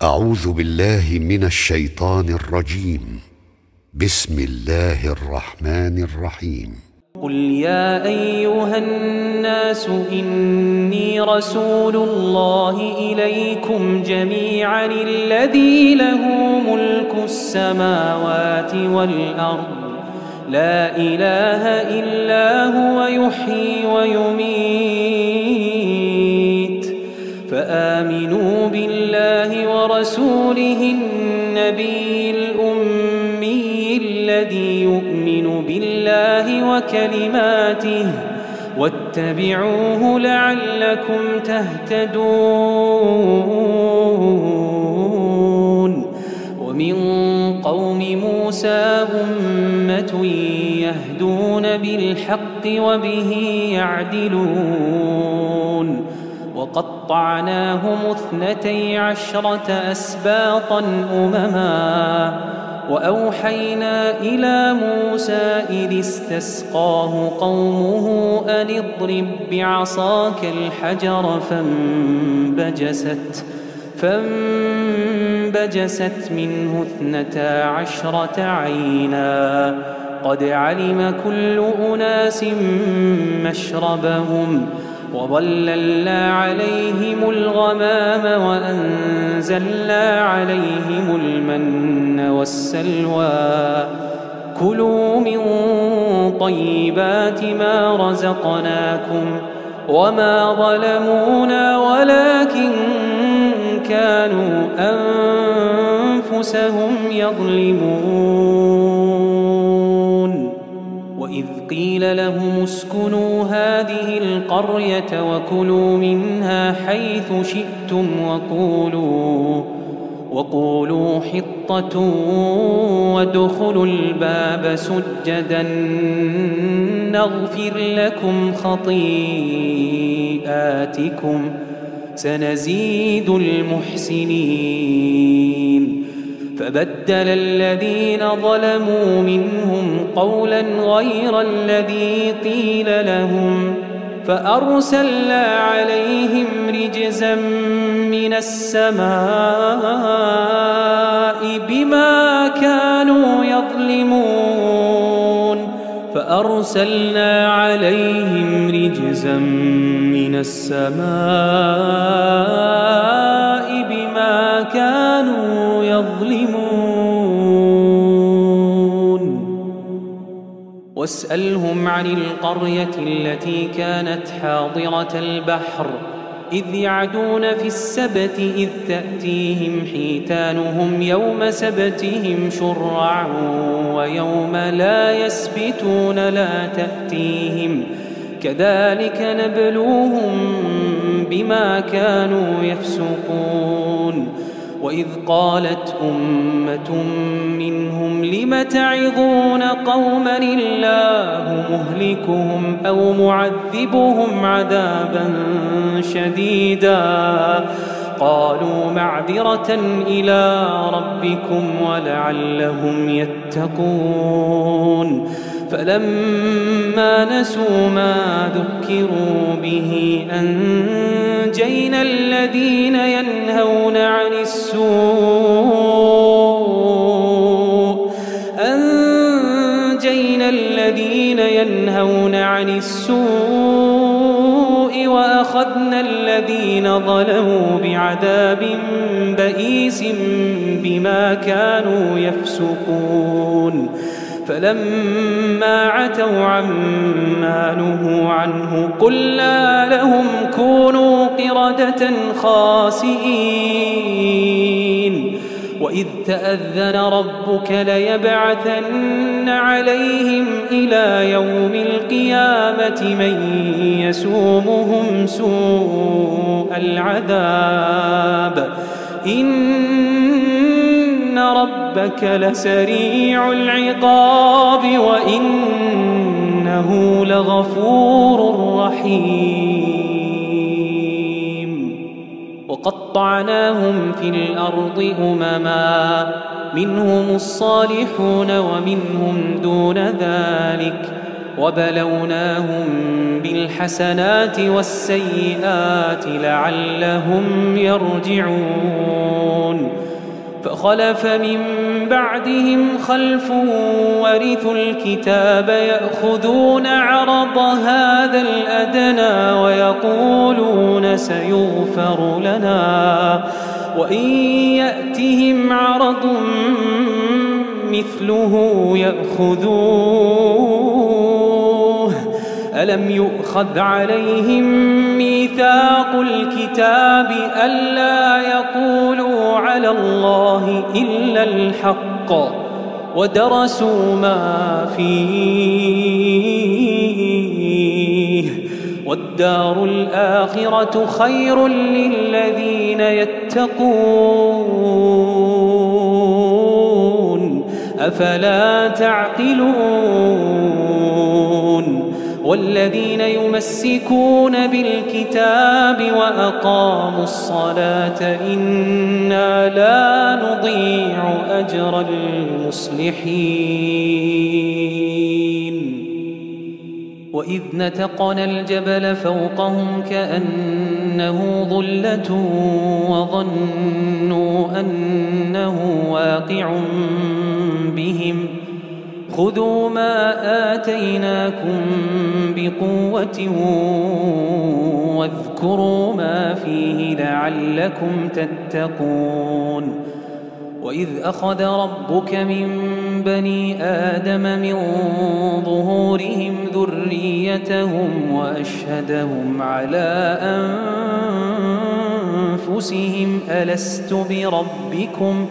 أعوذ بالله من الشيطان الرجيم. بسم الله الرحمن الرحيم. قل يا أيها الناس إني رسول الله إليكم جميعا الذي له ملك السماوات والأرض لا إله إلا هو يحيي ويميت فآمنوا بالله ورسوله النبي الأمي الذي يؤمن بالله وكلماته واتبعوه لعلكم تهتدون. ومن قوم موسى أمة يهدون بالحق وبه يعدلون. وقطعناهم 12 أسباطا أمما وأوحينا إلى موسى إذ استسقاه قومه أن اضرب بعصاك الحجر فانبجست منه 12 عينا قد علم كل أناس مشربهم وظللنا عليهم الغمام وأنزلنا عليهم المن والسلوى كلوا من طيبات ما رزقناكم وما ظلمونا ولكن كانوا أنفسهم يظلمون. وإذ قيل لهم اسكنوا هذه القرية وكلوا منها حيث شئتم وقولوا حطة وادخلوا الباب سجدا نغفر لكم خطيئاتكم سنزيد المحسنين. فبدل الذين ظلموا منهم قولا غير الذي قيل لهم فأرسلنا عليهم رجزا من السماء بما كانوا يظلمون. واسألهم عن القرية التي كانت حاضرة البحر إذ يعدون في السبت إذ تأتيهم حيتانهم يوم سبتهم شرعا ويوم لا يسبتون لا تأتيهم كذلك نبلوهم بما كانوا يفسقون. وإذ قالت أمة منهم لم تعظون قوما الله مهلكهم أو معذبهم عذابا شديدا قالوا معذرة إلى ربكم ولعلهم يتقون. فلما نسوا ما ذكروا به أنجينا الذين ينهون عن السوء وأخذنا الذين ظلموا بعذاب بئيس بما كانوا يفسقون. فلما عتوا عما نهوا عنه قلنا لهم كونوا قردة خاسئين. وإذ تأذن ربك ليبعثن عليهم إلى يوم القيامة من يسومهم سوء العذاب إن ربك لسريع العقاب وإنه لغفور رحيم. وقطعناهم في الأرض منهم الصالحون ومنهم دون ذلك وبلوناهم بالحسنات والسيئات لعلهم يرجعون فخلف من بعدهم خلف ورثوا الكتاب يأخذون عرض هذا الأدنى ويقولون سيغفر لنا وإن يأتهم عرض مثله يأخذوه ألم يؤخذ عليهم ميثاق الكتاب ألا يقولوا على الله إلا الحق ودرسوا ما فيه والدار الآخرة خير للذين يتقون أفلا تعقلون والذين يمسكون بالكتاب وأقاموا الصلاة إنا لا نضيع أجر المصلحين وإذ نتقنا الجبل فوقهم كأنه ظلة وظنوا أنه واقع بهم خذوا ما آتيناكم بقوة واذكروا ما فيه لعلكم تتقون وإذ أخذ ربك من بني آدم من ظهورهم ذريتهم وأشهدهم على أنفسهم ألست بربكم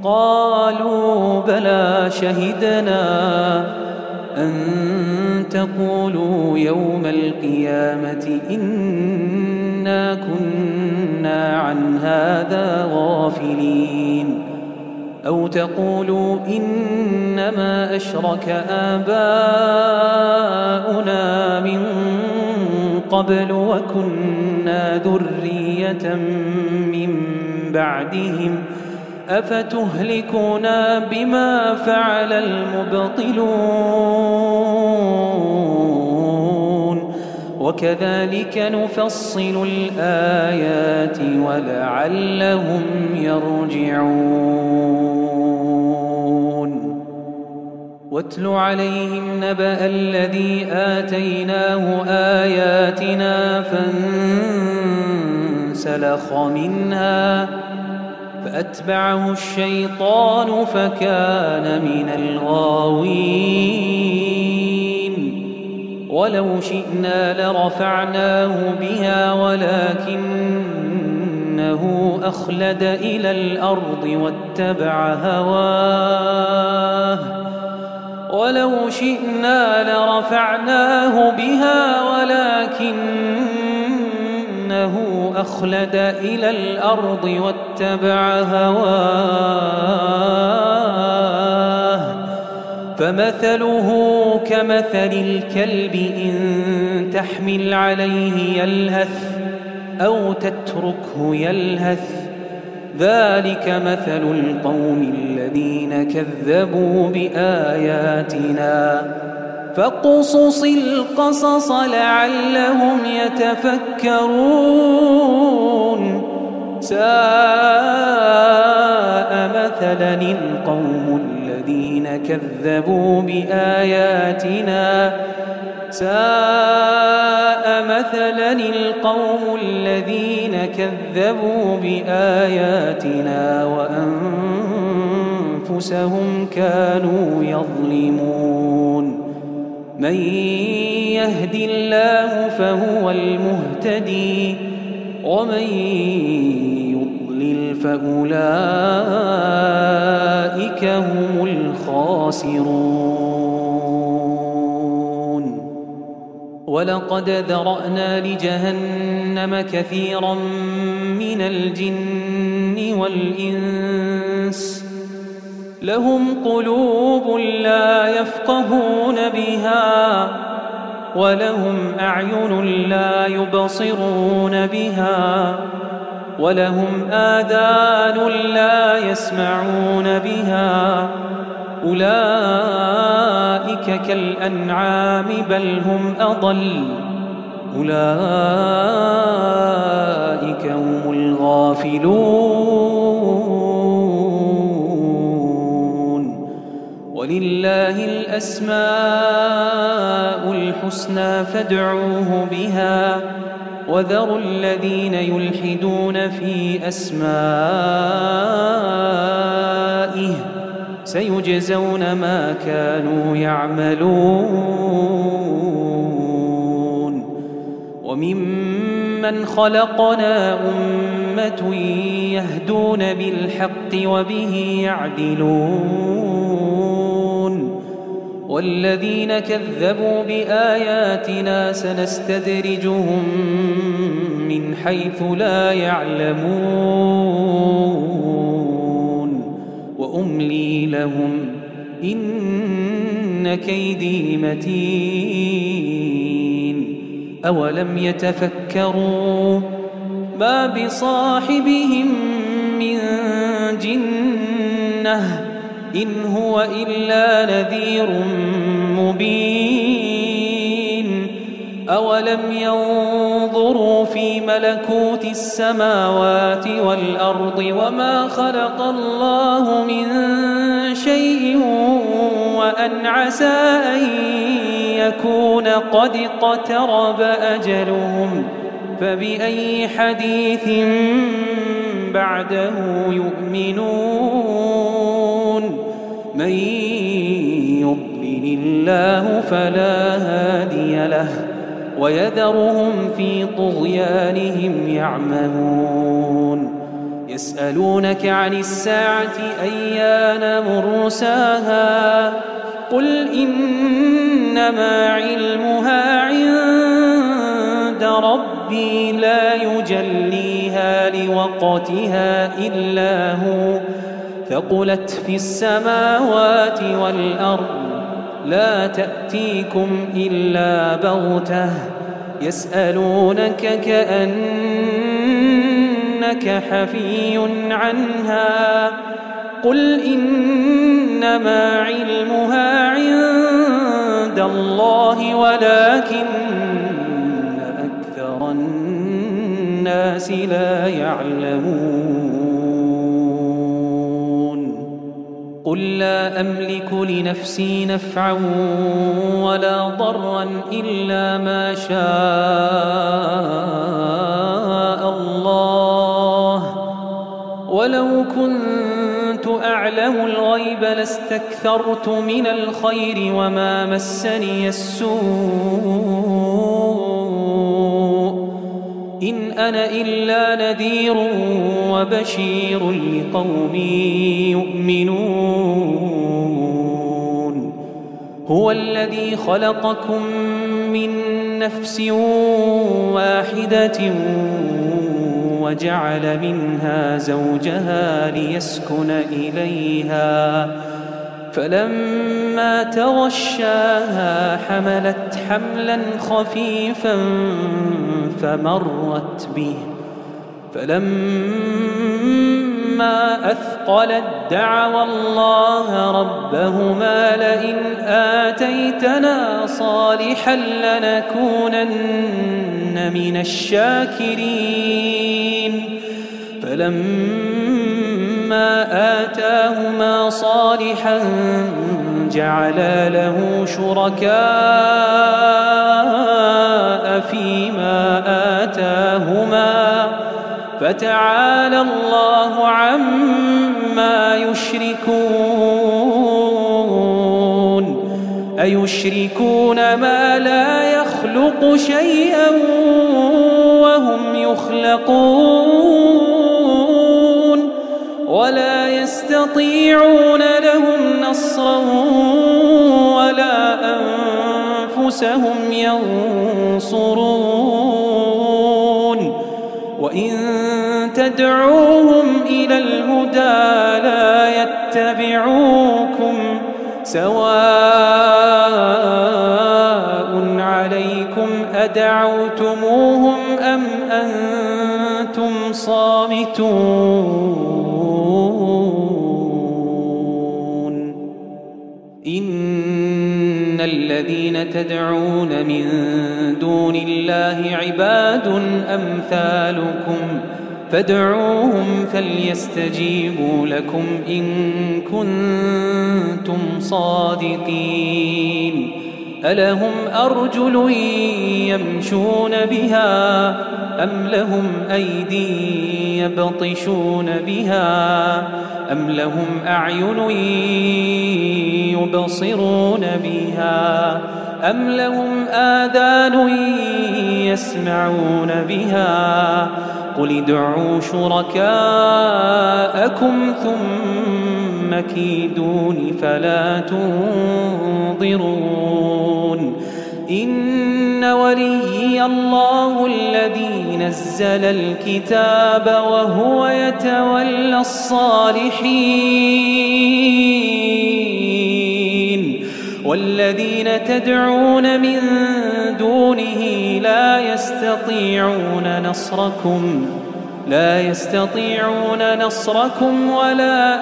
قالوا بلى شهدنا أن تقولوا يوم القيامة إنا كنا عن هذا غافلين أو تقولوا إنما أشرك آباؤنا من قبل وكنا ذرية من بعدهم أفتهلكنا بما فعل المبطلون وكذلك نفصل الآيات ولعلهم يرجعون واتل عليهم نبأ الذي آتيناه آياتنا فانسلخ منها فأتبعه الشيطان فكان من الغاوين ولو شئنا لرفعناه بها ولكنه أخلد إلى الأرض واتبع هواه ولو شئنا لرفعناه بها ولكنه أخلد إلى الأرض واتبع هواه فمثله كمثل الكلب إن تحمل عليه يلهث أو تتركه يلهث ذلك مثل القوم الذين كذبوا بآياتنا فاقصص القصص لعلهم يتفكرون ساء مثلا القوم الذين كذبوا بآياتنا ساء مثلا القوم الذين كذبوا بآياتنا وأنفسهم كانوا يظلمون من يهد الله فهو المهتدي ومن يضلل فأولئك هم الخاسرون ولقد ذرأنا لجهنم كثيرا من الجن والإنس لهم قلوب لا يفقهون بها ولهم أعين لا يبصرون بها ولهم آذان لا يسمعون بها أولئك كالأنعام بل هم أضل أولئك هم الغافلون ولله الأسماء الحسنى فادعوه بها وذروا الذين يلحدون في أسمائه سيجزون ما كانوا يعملون وممن خلقنا أمة يهدون بالحق وبه يعدلون والذين كذبوا بآياتنا سنستدرجهم من حيث لا يعلمون وأملي لهم إن كيدي متين أولم يتفكروا ما بصاحبهم من جنة إن هو إلا نذير مبين أولم ينظروا في ملكوت السماوات والأرض وما خلق الله من شيء وأن عسى أن يكون قد اقترب أجلهم فبأي حديث بعده يؤمنون من يضلل الله فلا هادي له ويذرهم في طغيانهم يعمهون يسألونك عن الساعة أيان مرساها قل إنما علمها عند ربي لا يجليها لوقتها إلا هو ثقلت في السماوات والأرض لا تأتيكم إلا بغتة يسألونك كأنك حفي عنها قل إنما علمها عند الله ولكن أكثر الناس لا يعلمون قل لا أملك لنفسي نفعا ولا ضرا إلا ما شاء الله ولو كنت أعلم الغيب لاستكثرت من الخير وما مسني السوء إن أنا إلا نذير وبشير لقوم يؤمنون هو الذي خلقكم من نفس واحدة وجعل منها زوجها ليسكن إليها فلما تغشاها حملت حملا خفيفا فمرت به فلما أثقلت دعوا الله ربهما لئن آتيتنا صالحا لنكونن من الشاكرين فلما آتاهما صالحا جعلا له شركاء فيما آتاهما فتعالى الله عما يشركون أيشركون ما لا يخلق شيئا وهم يخلقون ولا يستطيعون لهم نصرا ولا أنفسهم ينصرون وإن تدعوهم إلى الهدى لا يتبعوكم سواء عليكم أدعوتموهم أم أنتم صامتون الذين تدعون من دون الله عباد أمثالكم فادعوهم فليستجيبوا لكم إن كنتم صادقين ألهم أرجل يمشون بها أم لهم أيدي يبطشون بها أم لهم أعين يبصرون بها أم لهم آذان يسمعون بها قل ادعوا شركاءكم ثم كيدون فلا تنظرون إن وليي الله الذي نزل الكتاب وهو يتولى الصالحين والذين تدعون من دونه لا يستطيعون نصركم ولا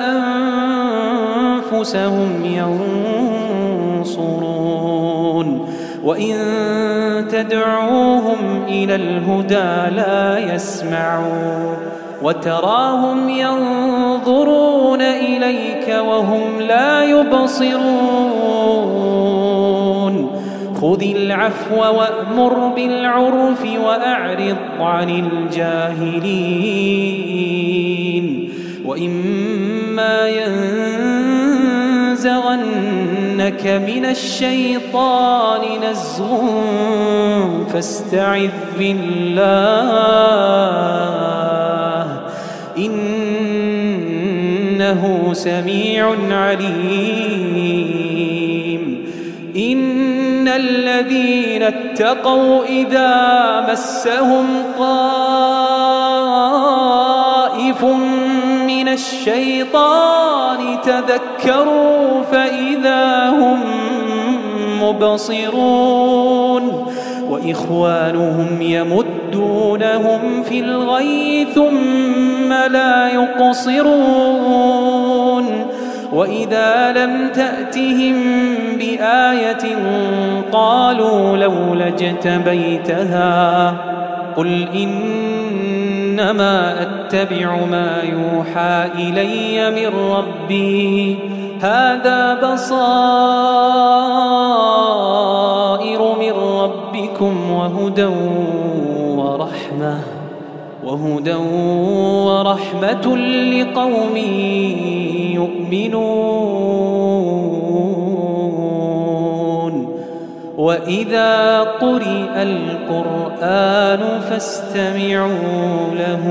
أنفسهم ينصرون وإن تدعوهم إلى الهدى لا يسمعون وتراهم ينظرون إليك وهم لا يبصرون خذ العفو وأمر بالعرف وأعرض عن الجاهلين وإما ينزغنك من الشيطان نزغ فاستعذ بالله إنه سميع عليم إن الذين اتقوا إذا مسهم طائف من الشيطان تذكروا فإذا هم مبصرون وإخوانهم يمدونهم في الغي ثم لا يقصرون وإذا لم تأتهم بآية قالوا لولا اجتبيتها قل إنما أتبع ما يوحى إلي من ربي هذا بصائر من ربكم وهدى ورحمة لقوم يؤمنون وإذا قرئ القرآن فاستمعوا له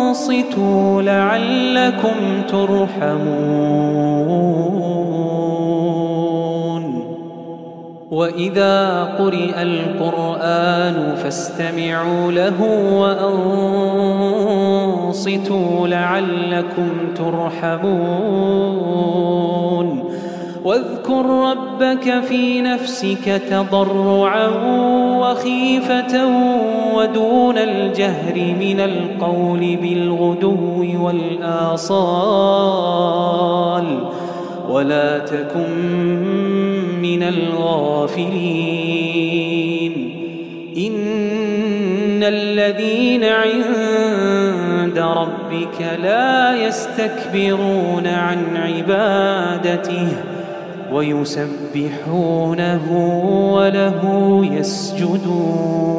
وأنصتوا لعلكم ترحمون وإذا قرئ القرآن فاستمعوا له وأنصتوا لعلكم ترحمون واذكر ربك في نفسك تضرعا وخيفة ودون الجهر من القول بالغدو والآصال ولا تكن من الغافلين إن الذين عند ربك لا يستكبرون عن عبادته ويسبحونه وله يسجدون